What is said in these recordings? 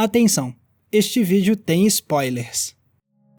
Atenção, este vídeo tem spoilers.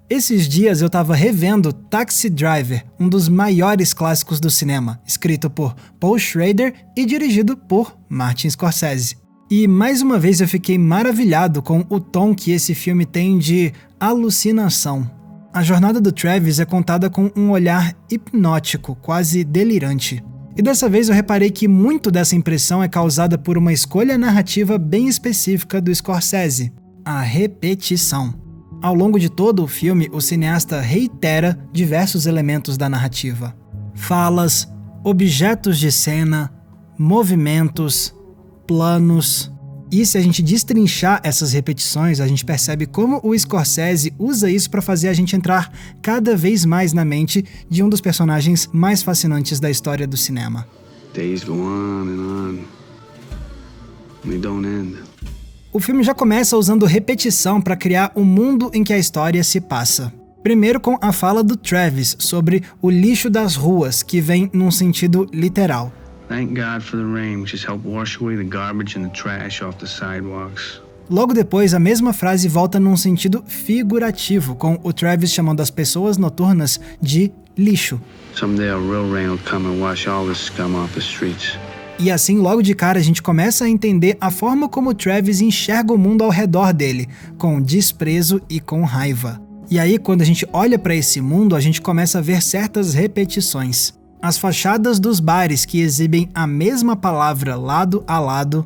Esses dias eu tava revendo Taxi Driver, um dos maiores clássicos do cinema, escrito por Paul Schrader e dirigido por Martin Scorsese. E mais uma vez eu fiquei maravilhado com o tom que esse filme tem de alucinação. A jornada do Travis é contada com um olhar hipnótico, quase delirante. E dessa vez eu reparei que muito dessa impressão é causada por uma escolha narrativa bem específica do Scorsese: a repetição. Ao longo de todo o filme, o cineasta reitera diversos elementos da narrativa. Falas, objetos de cena, movimentos, planos. E se a gente destrinchar essas repetições, a gente percebe como o Scorsese usa isso para fazer a gente entrar cada vez mais na mente de um dos personagens mais fascinantes da história do cinema. Days go on and they don't end. O filme já começa usando repetição para criar o mundo em que a história se passa. Primeiro com a fala do Travis sobre o lixo das ruas, que vem num sentido literal. Thank God for the rain, which has helped wash away the garbage and the trash off the sidewalks. Logo depois, a mesma frase volta num sentido figurativo, com o Travis chamando as pessoas noturnas de lixo. Someday a real rain will come and wash all this scum off the streets. E assim, logo de cara, a gente começa a entender a forma como o Travis enxerga o mundo ao redor dele, com desprezo e com raiva. E aí, quando a gente olha para esse mundo, a gente começa a ver certas repetições. As fachadas dos bares que exibem a mesma palavra lado a lado,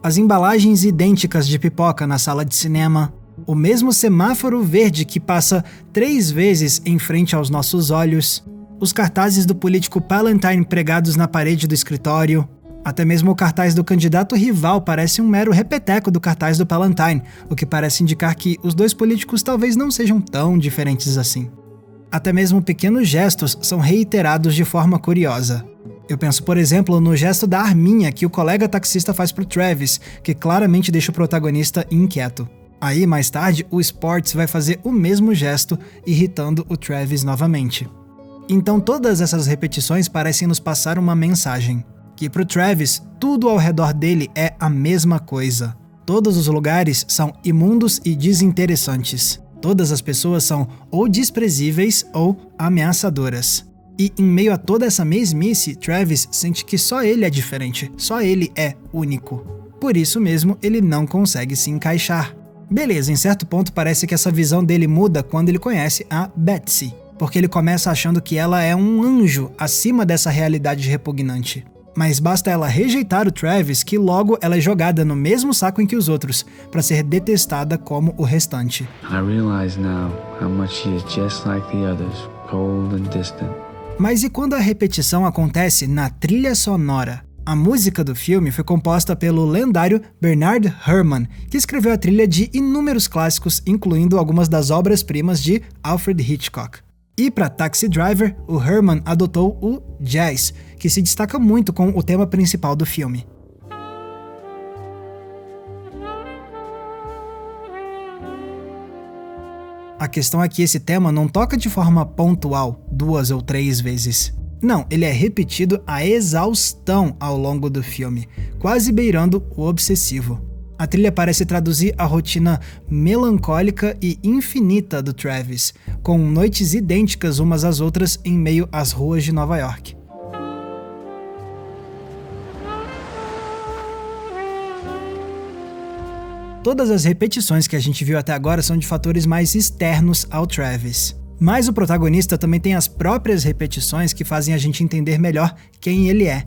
as embalagens idênticas de pipoca na sala de cinema, o mesmo semáforo verde que passa 3 vezes em frente aos nossos olhos, os cartazes do político Palantine pregados na parede do escritório, até mesmo o cartaz do candidato rival parece um mero repeteco do cartaz do Palantine, o que parece indicar que os dois políticos talvez não sejam tão diferentes assim. Até mesmo pequenos gestos são reiterados de forma curiosa. Eu penso, por exemplo, no gesto da arminha que o colega taxista faz pro Travis, que claramente deixa o protagonista inquieto. Aí, mais tarde, o Sports vai fazer o mesmo gesto, irritando o Travis novamente. Então todas essas repetições parecem nos passar uma mensagem, que pro Travis, tudo ao redor dele é a mesma coisa. Todos os lugares são imundos e desinteressantes. Todas as pessoas são ou desprezíveis ou ameaçadoras. E em meio a toda essa mesmice, Travis sente que só ele é diferente, só ele é único. Por isso mesmo, ele não consegue se encaixar. Beleza, em certo ponto parece que essa visão dele muda quando ele conhece a Betsy, porque ele começa achando que ela é um anjo acima dessa realidade repugnante. Mas basta ela rejeitar o Travis que logo ela é jogada no mesmo saco em que os outros, para ser detestada como o restante. I realize now how much she is just like the others, cold and distant. Mas e quando a repetição acontece na trilha sonora? A música do filme foi composta pelo lendário Bernard Herrmann, que escreveu a trilha de inúmeros clássicos, incluindo algumas das obras-primas de Alfred Hitchcock. E para Taxi Driver, o Herrmann adotou o jazz, que se destaca muito com o tema principal do filme. A questão é que esse tema não toca de forma pontual, 2 ou 3 vezes. Não, ele é repetido a exaustão ao longo do filme, quase beirando o obsessivo. A trilha parece traduzir a rotina melancólica e infinita do Travis, com noites idênticas umas às outras em meio às ruas de Nova York. Todas as repetições que a gente viu até agora são de fatores mais externos ao Travis. Mas o protagonista também tem as próprias repetições que fazem a gente entender melhor quem ele é.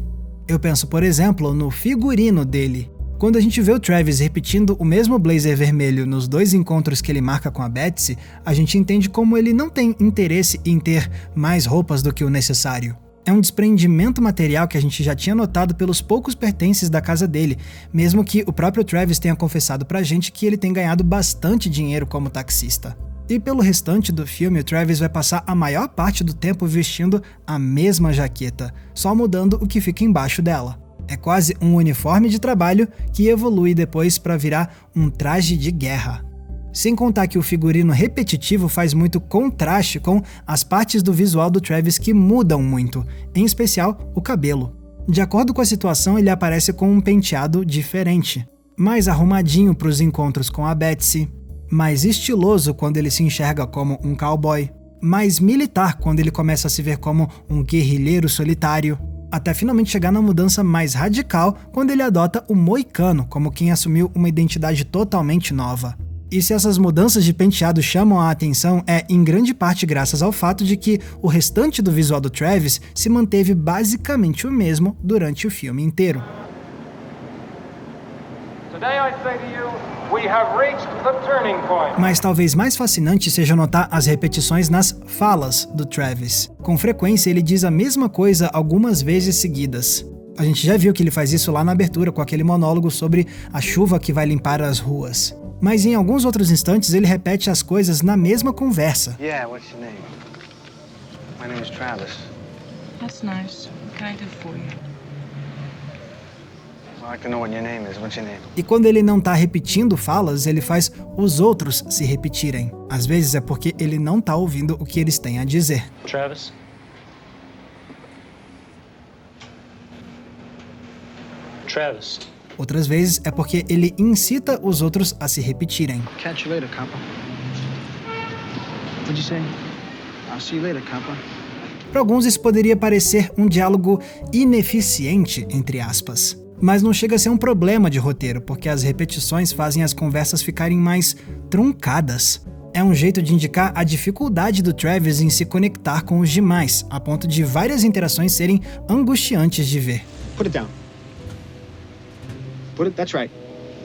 Eu penso, por exemplo, no figurino dele. Quando a gente vê o Travis repetindo o mesmo blazer vermelho nos 2 encontros que ele marca com a Betsy, a gente entende como ele não tem interesse em ter mais roupas do que o necessário. É um desprendimento material que a gente já tinha notado pelos poucos pertences da casa dele, mesmo que o próprio Travis tenha confessado pra gente que ele tem ganhado bastante dinheiro como taxista. E pelo restante do filme, o Travis vai passar a maior parte do tempo vestindo a mesma jaqueta, só mudando o que fica embaixo dela. É quase um uniforme de trabalho que evolui depois para virar um traje de guerra. Sem contar que o figurino repetitivo faz muito contraste com as partes do visual do Travis que mudam muito, em especial o cabelo. De acordo com a situação, ele aparece com um penteado diferente. mais arrumadinho para os encontros com a Betsy, mais estiloso quando ele se enxerga como um cowboy, mais militar quando ele começa a se ver como um guerrilheiro solitário, até finalmente chegar na mudança mais radical quando ele adota o moicano como quem assumiu uma identidade totalmente nova. E se essas mudanças de penteado chamam a atenção, é em grande parte graças ao fato de que o restante do visual do Travis se manteve basicamente o mesmo durante o filme inteiro. Mas talvez mais fascinante seja notar as repetições nas falas do Travis. Com frequência ele diz a mesma coisa algumas vezes seguidas. A gente já viu que ele faz isso lá na abertura com aquele monólogo sobre a chuva que vai limpar as ruas. Mas em alguns outros instantes ele repete as coisas na mesma conversa. Yeah, what's your name? My name is Travis. That's nice. What can I do for you? I'd like to know what your name is. What's your name? E quando ele não tá repetindo falas, ele faz os outros se repetirem. Às vezes é porque ele não tá ouvindo o que eles têm a dizer. Travis? Travis. Outras vezes é porque ele incita os outros a se repetirem. Catch you later, copper. What'd you say? I'll see you later, copper. Para alguns isso poderia parecer um diálogo ineficiente, entre aspas. Mas não chega a ser um problema de roteiro, porque as repetições fazem as conversas ficarem mais truncadas. É um jeito de indicar a dificuldade do Travis em se conectar com os demais, a ponto de várias interações serem angustiantes de ver. Put it down. That's right.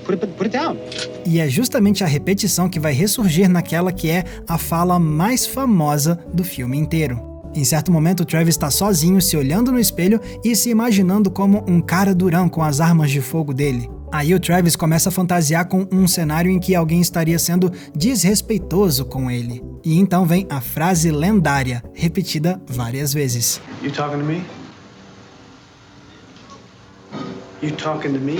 Put it down. E é justamente a repetição que vai ressurgir naquela que é a fala mais famosa do filme inteiro. Em certo momento, o Travis está sozinho, se olhando no espelho e se imaginando como um cara durão com as armas de fogo dele. Aí o Travis começa a fantasiar com um cenário em que alguém estaria sendo desrespeitoso com ele. E então vem a frase lendária, repetida várias vezes. You talking to me? You talking to me?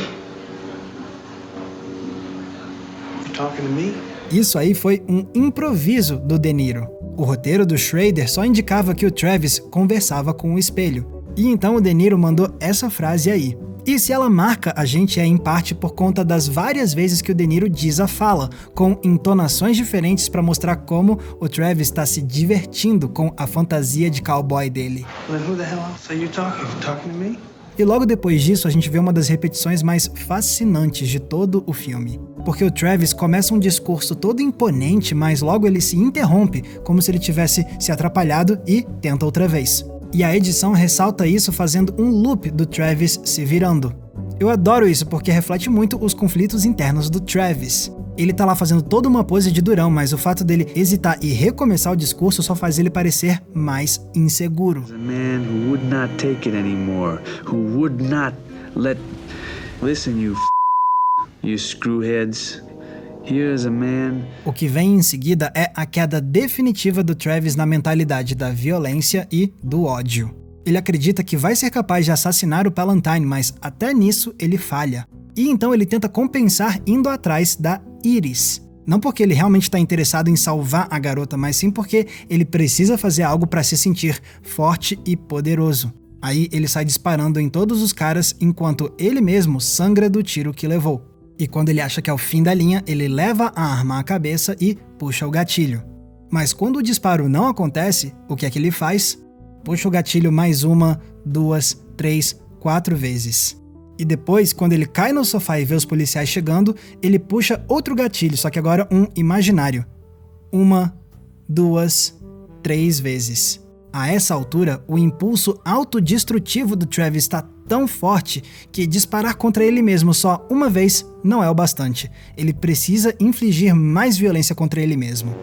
Talking to me? Isso aí foi um improviso do De Niro. O roteiro do Schrader só indicava que o Travis conversava com o espelho. E então o De Niro mandou essa frase aí. E se ela marca a gente é em parte por conta das várias vezes que o De Niro diz a fala, com entonações diferentes para mostrar como o Travis está se divertindo com a fantasia de cowboy dele. Well, then who the hell else are you talking? You talking to me? E logo depois disso, a gente vê uma das repetições mais fascinantes de todo o filme. Porque o Travis começa um discurso todo imponente, mas logo ele se interrompe, como se ele tivesse se atrapalhado e tenta outra vez. E a edição ressalta isso fazendo um loop do Travis se virando. Eu adoro isso porque reflete muito os conflitos internos do Travis. Ele tá lá fazendo toda uma pose de durão, mas o fato dele hesitar e recomeçar o discurso só faz ele parecer mais inseguro. A man who would not take it anymore, who would not let... Listen, you screwheads. Here's a man... O que vem em seguida é a queda definitiva do Travis na mentalidade da violência e do ódio. Ele acredita que vai ser capaz de assassinar o Palantine, mas até nisso ele falha. E então ele tenta compensar indo atrás da Iris. Não porque ele realmente está interessado em salvar a garota, mas sim porque ele precisa fazer algo para se sentir forte e poderoso. Aí ele sai disparando em todos os caras enquanto ele mesmo sangra do tiro que levou. E quando ele acha que é o fim da linha, ele leva a arma à cabeça e puxa o gatilho. Mas quando o disparo não acontece, o que é que ele faz? Puxa o gatilho mais 1, 2, 3, 4 vezes. E depois, quando ele cai no sofá e vê os policiais chegando, ele puxa outro gatilho, só que agora um imaginário. 1, 2, 3 vezes. A essa altura, o impulso autodestrutivo do Travis está tão forte que disparar contra ele mesmo só uma vez não é o bastante. Ele precisa infligir mais violência contra ele mesmo.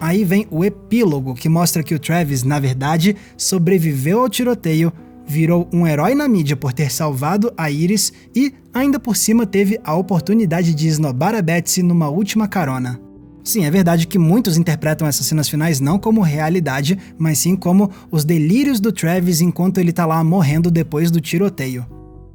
Aí vem o epílogo, que mostra que o Travis, na verdade, sobreviveu ao tiroteio, virou um herói na mídia por ter salvado a Iris e, ainda por cima, teve a oportunidade de esnobar a Betsy numa última carona. Sim, é verdade que muitos interpretam essas cenas finais não como realidade, mas sim como os delírios do Travis enquanto ele tá lá morrendo depois do tiroteio.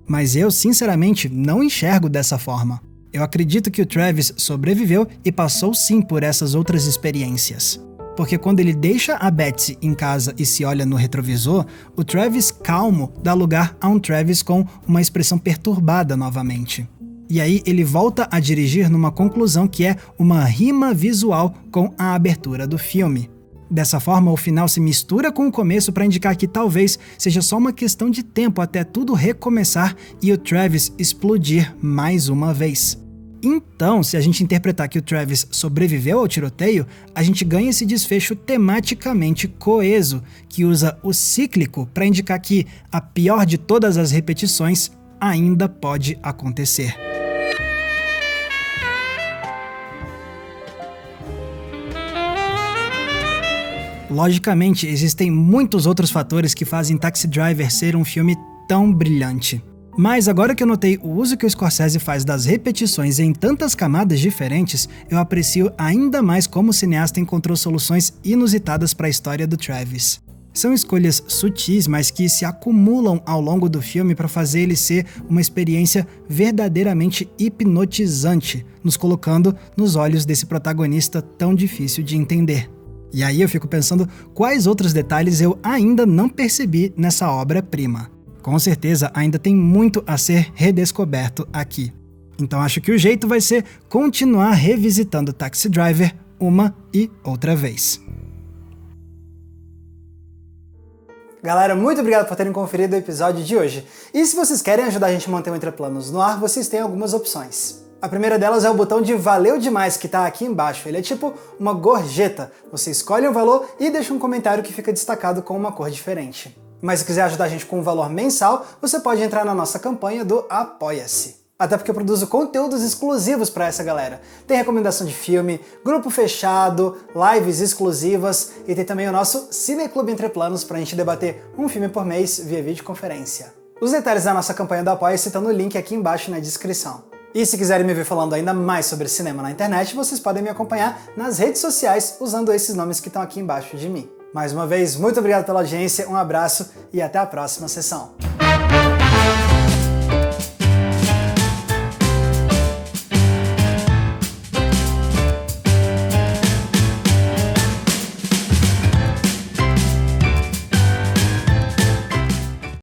Mas eu, sinceramente, não enxergo dessa forma. Eu acredito que o Travis sobreviveu e passou sim por essas outras experiências. porque quando ele deixa a Betsy em casa e se olha no retrovisor, o Travis calmo dá lugar a um Travis com uma expressão perturbada novamente. E aí ele volta a dirigir numa conclusão que é uma rima visual com a abertura do filme. Dessa forma, o final se mistura com o começo para indicar que talvez seja só uma questão de tempo até tudo recomeçar e o Travis explodir mais uma vez. Então, se a gente interpretar que o Travis sobreviveu ao tiroteio, a gente ganha esse desfecho tematicamente coeso, que usa o cíclico para indicar que a pior de todas as repetições ainda pode acontecer. Logicamente, existem muitos outros fatores que fazem Taxi Driver ser um filme tão brilhante. Mas agora que eu notei o uso que o Scorsese faz das repetições em tantas camadas diferentes, eu aprecio ainda mais como o cineasta encontrou soluções inusitadas para a história do Travis. São escolhas sutis, mas que se acumulam ao longo do filme para fazer ele ser uma experiência verdadeiramente hipnotizante, nos colocando nos olhos desse protagonista tão difícil de entender. E aí eu fico pensando quais outros detalhes eu ainda não percebi nessa obra-prima. Com certeza ainda tem muito a ser redescoberto aqui. Então acho que o jeito vai ser continuar revisitando Taxi Driver uma e outra vez. Galera, muito obrigado por terem conferido o episódio de hoje. E se vocês querem ajudar a gente a manter o Entre Planos no ar, vocês têm algumas opções. A primeira delas é o botão de Valeu Demais, que tá aqui embaixo. Ele é tipo uma gorjeta. Você escolhe um valor e deixa um comentário que fica destacado com uma cor diferente. Mas se quiser ajudar a gente com um valor mensal, você pode entrar na nossa campanha do Apoia-se. Até porque eu produzo conteúdos exclusivos para essa galera. Tem recomendação de filme, grupo fechado, lives exclusivas e tem também o nosso Cineclube Entre Planos pra gente debater um filme por mês via videoconferência. Os detalhes da nossa campanha do Apoia-se estão no link aqui embaixo na descrição. E se quiserem me ver falando ainda mais sobre cinema na internet, vocês podem me acompanhar nas redes sociais usando esses nomes que estão aqui embaixo de mim. Mais uma vez, muito obrigado pela audiência, um abraço e até a próxima sessão.